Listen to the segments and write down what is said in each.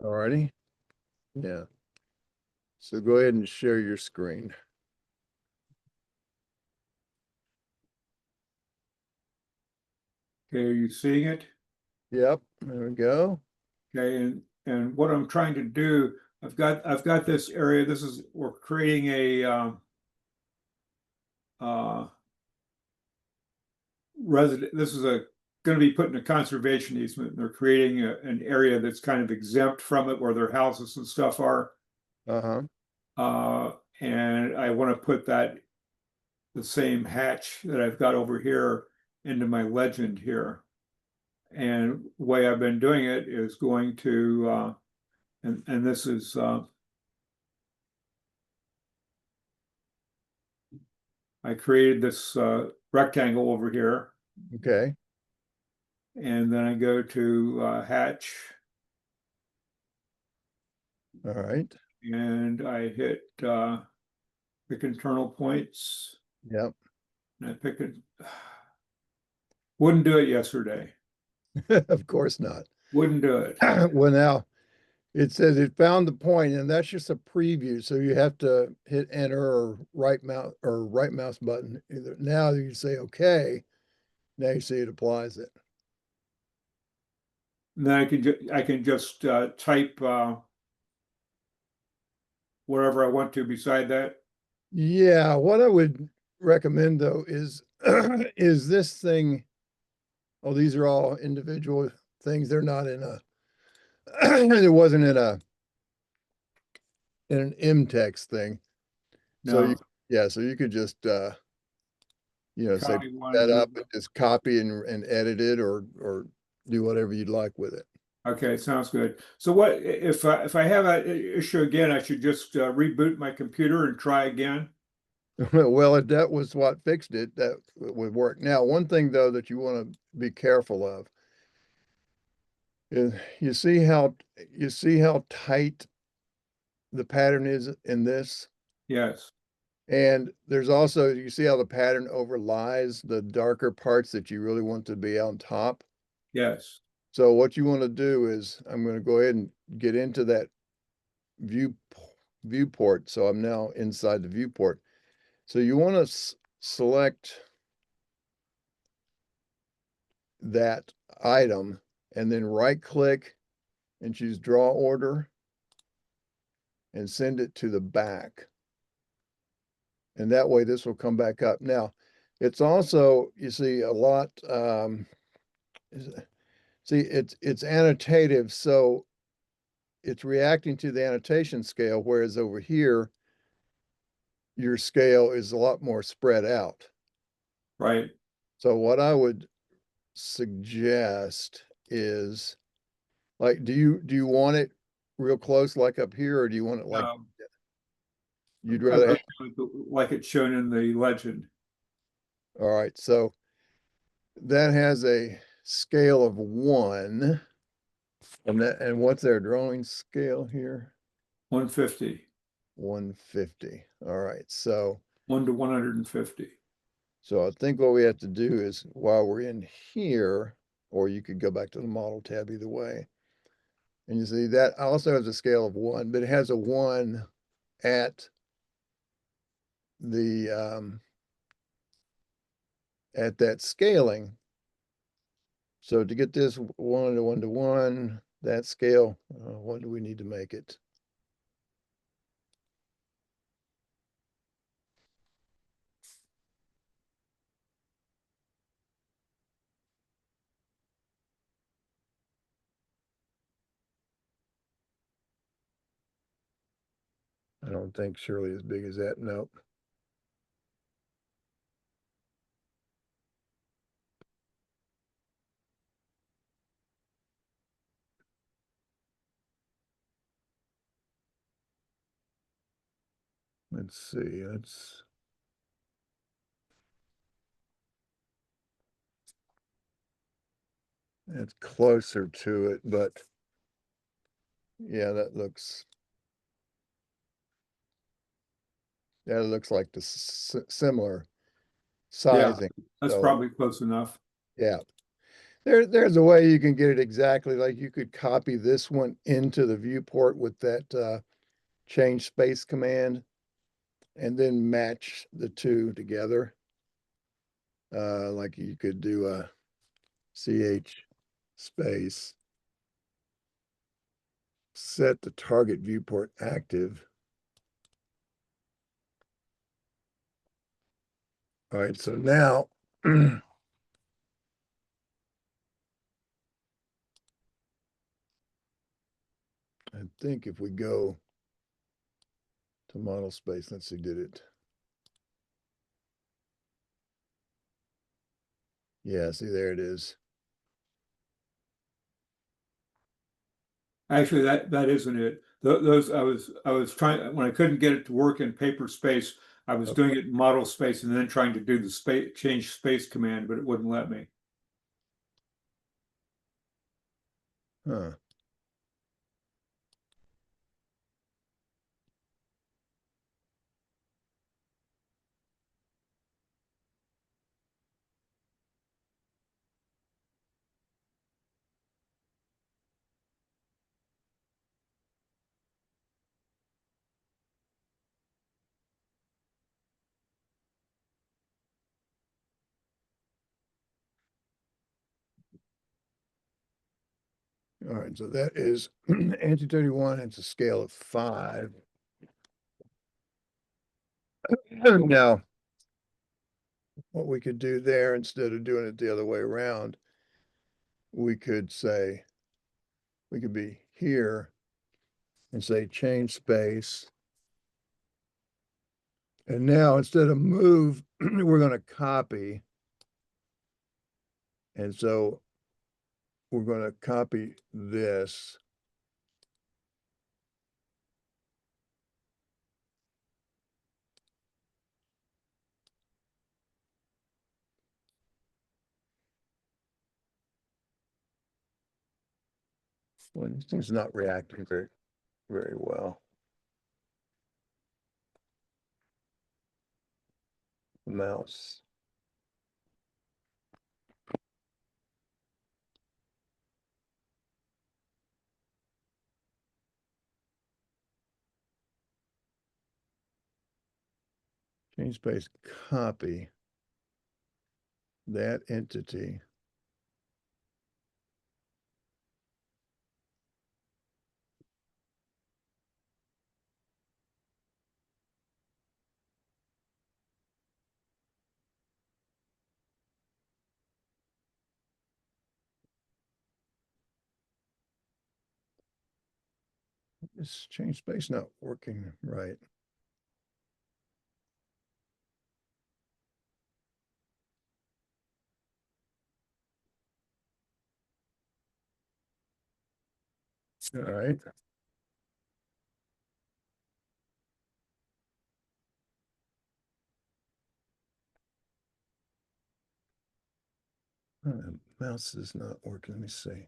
Alrighty. Yeah. So go ahead and share your screen. Okay, are you seeing it? Yep, there we go. Okay, and what I'm trying to do, I've got this area. We're creating a uh, resident. This is a going to be put in a conservation easement. And they're creating an area that's kind of exempt from it, where their houses and stuff are. Uh-huh. Uh, and I want to put the same hatch that I've got over here into my legend here. And the way I've been doing it is going to and this is I created this rectangle over here, Okay. and then I go to hatch, All right. and I hit pick internal points, Yep. and I pick it. Wouldn't do it yesterday. Of course not. Wouldn't do it. Well, now it says it found the point, and that's just a preview. So you have to hit enter or right mouse button. Either now you say okay. Now you see it applies it. And then I can just type whatever I want to beside that. Yeah, what I would recommend though is is this thing. Oh, these are all individual things. They're not in a it wasn't in an M text thing. So you No, yeah, so you could just say copy one that and up move and it. just copy and edit it or do whatever you'd like with it. Okay, sounds good. So what if I have an issue again? I should just reboot my computer and try again. Well, if that was what fixed it, that would work. Now, one thing though that you want to be careful of is you see how tight the pattern is in this. Yes, And there's also, you see how the pattern overlies the darker parts that you really want to be on top. yes, So what you want to do is I'm going to go ahead and get into that view viewport. So I'm now inside the viewport. So you want to select that item and then right click and choose draw order and send it to the back. And that way this will come back up. Now, it's also, you see a lot, see, it's annotative, so it's reacting to the annotation scale, whereas over here, your scale is a lot more spread out. right. So what I would suggest is like, do you want it real close like up here, or do you want it like Um, you'd I'd rather have, rather like it's shown in the legend. all right, so that has a scale of 1. And what's their drawing scale here? 150, 150. All right. So 1 to 150. I think what we have to do is while we're in here, or you could go back to the model tab either way. And you see that also has a scale of 1, but it has a 1 at the at that scaling. So to get this 1 to 1 to 1, that scale, what do we need to make it? I don't think surely as big as that. Nope. Let's see. That's closer to it, but yeah, that looks like the similar Yeah, sizing. that's So probably close enough. yeah, There's a way you can get it exactly, like you could copy this one into the viewport with that change space command and then match the two together. Like you could do a ch space, set the target viewport active. All right, so now I think if we go to model space, let's see, did it? Yeah, see, there it is. Actually, that isn't it. Those I was trying when I couldn't get it to work in paper space, I was Okay. doing it in model space and then trying to do the space change space command, but it wouldn't let me. Huh. All right, so that is ANSI 31. It's a scale of 5. Now, what we could do there, instead of doing it the other way around, we could say, we could be here and say change space. And now instead of move, we're going to copy. And so we're going to copy this. Well, this thing's not reacting very well. The mouse. Change space, copy that entity. This change space not working right. All right. Mouse is not working. Let me see.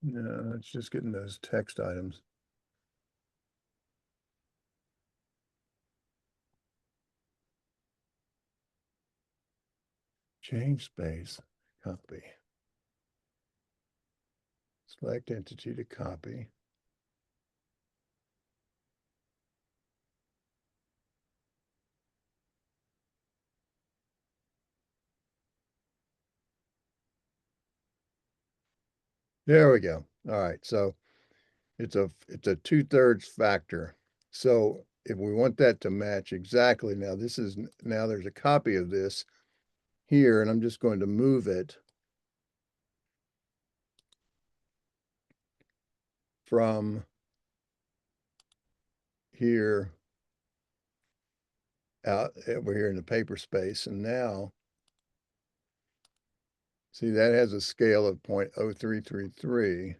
No, it's just getting those text items. Change space, copy. Select entity to copy. There we go. All right. So it's a 2/3 factor. So if we want that to match exactly, now now there's a copy of this here, and I'm just going to move it from here out over here in the paper space. And now, see, that has a scale of 0.0333.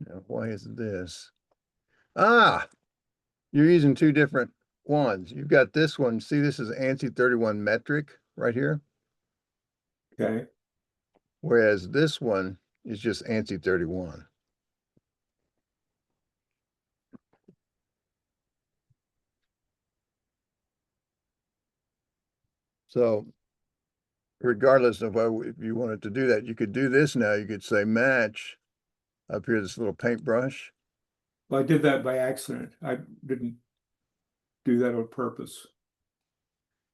Now, why is this? Ah, you're using two different ones. You've got this one. See, this is ANSI 31 metric right here, Okay. whereas this one is just ANSI 31. So regardless of if you wanted to do that, you could do this now. You could say match up here, this little paintbrush. Well, I did that by accident. I didn't do that on purpose.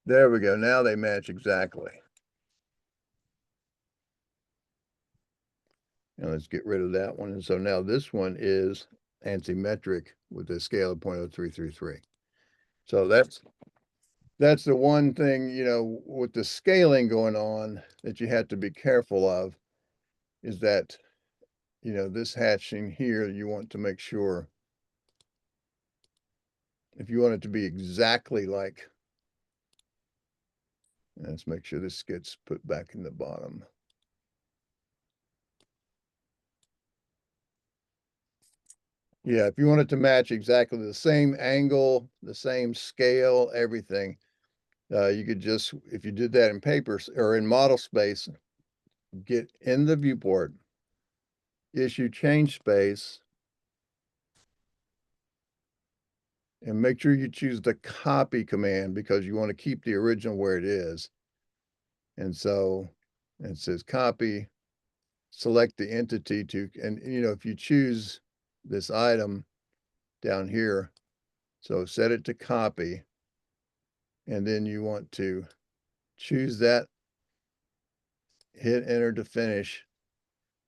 There we go. Now they match exactly. And let's get rid of that one. And so now this one is antimetric with a scale of 0.0333. So that's the one thing, you know, with the scaling going on that you have to be careful of is that, you know, this hatching here, you want to make sure if you want it to be exactly like, let's make sure this gets put back in the bottom. Yeah, if you want it to match exactly the same angle, the same scale, everything, you could just, if you did that in papers or in model space, get in the viewport, issue change space, and make sure you choose the copy command because you want to keep the original where it is. And so it says copy, select the entity to, and you know, if you choose this item down here, so set it to copy, and then you want to choose that, hit enter to finish,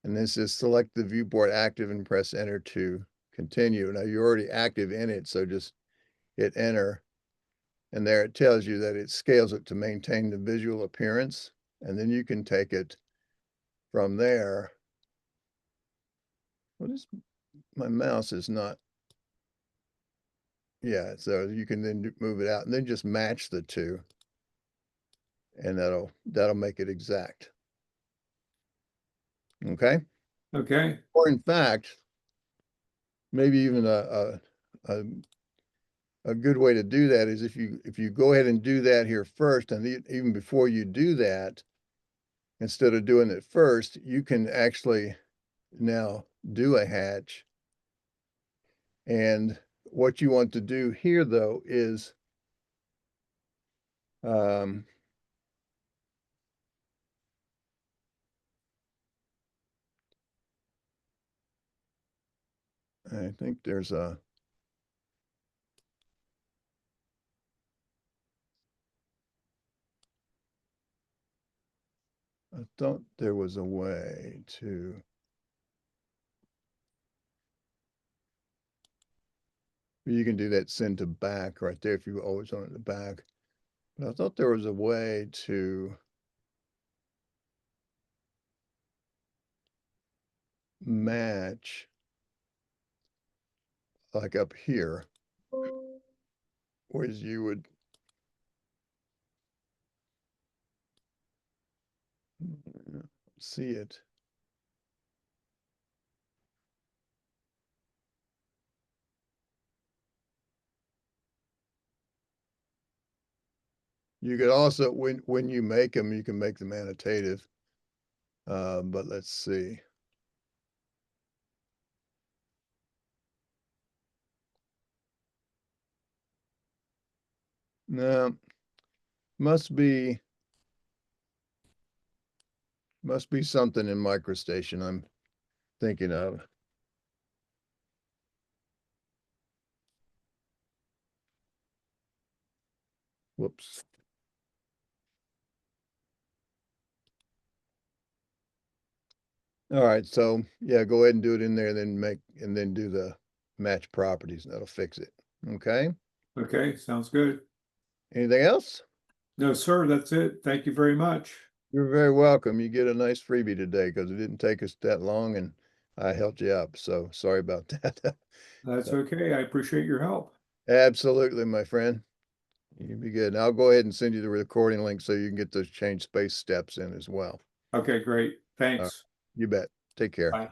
and this is select the viewport active and press enter to continue. Now you're already active in it, so just hit enter, and there it tells you that it scales it to maintain the visual appearance, and then you can take it from there. What is, my mouse is not, yeah, so you can then move it out and then just match the two, and that'll make it exact. Okay. Okay. Or in fact, maybe even a a good way to do that is if you go ahead and do that here first, and even before you do that, instead of doing it first, you can actually now do a hatch. And what you want to do here though is I think there's a, I thought there was a way to, you can do that send to back right there if you always want it to back. But I thought there was a way to match like up here, whereas you would see it. You could also, when you make them, you can make them annotative. But let's see. No, must be something in MicroStation I'm thinking of. Whoops. All right, so yeah, go ahead and do it in there, then and then do the match properties. That'll fix it. Okay. Okay. Sounds good. Anything else? No, sir. That's it. Thank you very much. You're very welcome. You get a nice freebie today because it didn't take us that long and I helped you up. So sorry about that. That's okay. I appreciate your help. Absolutely, my friend. You'd be good. And I'll go ahead and send you the recording link so you can get those change space steps in as well. Okay, great. All right. Thanks. You bet. Take care. Bye.